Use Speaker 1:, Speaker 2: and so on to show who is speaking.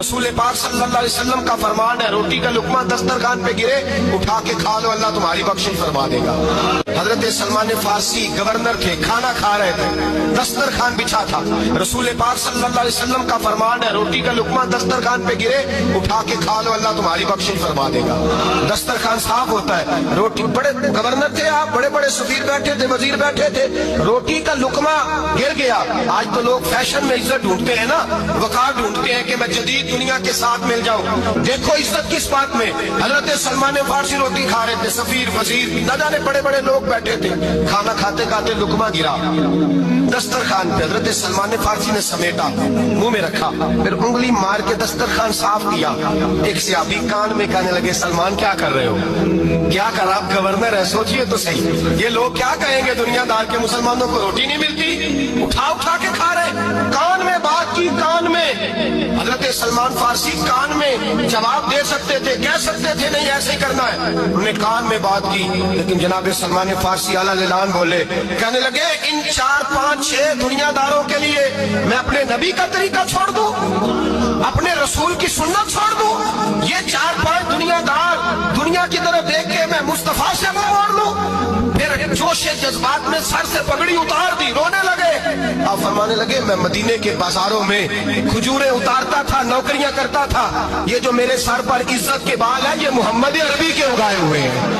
Speaker 1: رسول پاک صلی اللہ علیہ وسلم کا فرمان ہے، روٹی کا لقمہ دسترخوان پہ گرے اٹھا کے کھا لو، اللہ تمہاری بخشش فرما دے گا۔ حضرت سلمان فارسی گورنر تھے، کھانا کھا رہے تھے، دسترخوان بچھا تھا، رسول پاک صلی اللہ علیہ وسلم کا فرمان ہے، روٹی کا لقمہ دسترخوان پہ گرے اٹھا کے کھا لو، اللہ تمہاری بخشش فرما دے گا۔ دسترخوان صاف ہوتا ہے، روٹی بڑے گورنر تھے آپ، بڑے بڑے سفیر بیٹھے تھے، وزیر بیٹھے تھے، روٹی کا لقمہ گر گیا۔ آج تو لوگ فیشن میں عزت ڈھونڈتے ہیں نا، وقار ڈھونڈتے ہیں کہ میں جدید دنیا کے ساتھ مل جاؤں۔ دیکھو عزت کس بات میں، حضرت سلمان فارسی روٹی کھا رہے تھے، سفیر وزیر نہ جانے بڑے بڑے لوگ بیٹھے تھے، کھانا کھاتے کھاتے لقمہ گرا دسترخوان پہ، حضرت سلمان فارسی نے سمیٹا، منہ میں رکھا، پھر انگلی مار کے دسترخوان صاف کیا۔ ایک صحابی کان میں کہنے لگے، سلمان کیا کر رہے ہو، کیا کر، آپ گورنر ہے، سوچئے تو صحیح، یہ لوگ کیا کہیں گے دنیا دار کے، مسلمانوں کو روٹی نہیں ملتی، اٹھا اٹھا کے کھا رہے۔ کان میں بات کی، کان میں حضرت سلمان فارسی کان میں جواب دے سکتے تھے، کہہ سکتے تھے نہیں ایسے ہی کرنا ہے، انہوں نے کان میں بات کی، لیکن جناب سلمان فارسی اعلیٰ اعلان بولے، کہنے لگے ان 4 5 6 دنیا داروں کے لیے میں اپنے نبی کا طریقہ چھوڑ دوں، اپنے رسول کی سنت چھوڑ دوں، یہ 4 5 دنیا دار دنیا کی طرف دیکھ کے میں مصطفیٰ سے منہ موڑ لوں؟ پھر جوش جذبات میں سر سے پگڑی اتار دی، رونے لگے۔ آپ فرمانے لگے، میں مدینے کے بازاروں میں کھجوریں اتارتا تھا، نوکریاں کرتا تھا، یہ جو میرے سر پر عزت کے بال ہیں یہ محمد عربی کے اگائے ہوئے ہیں۔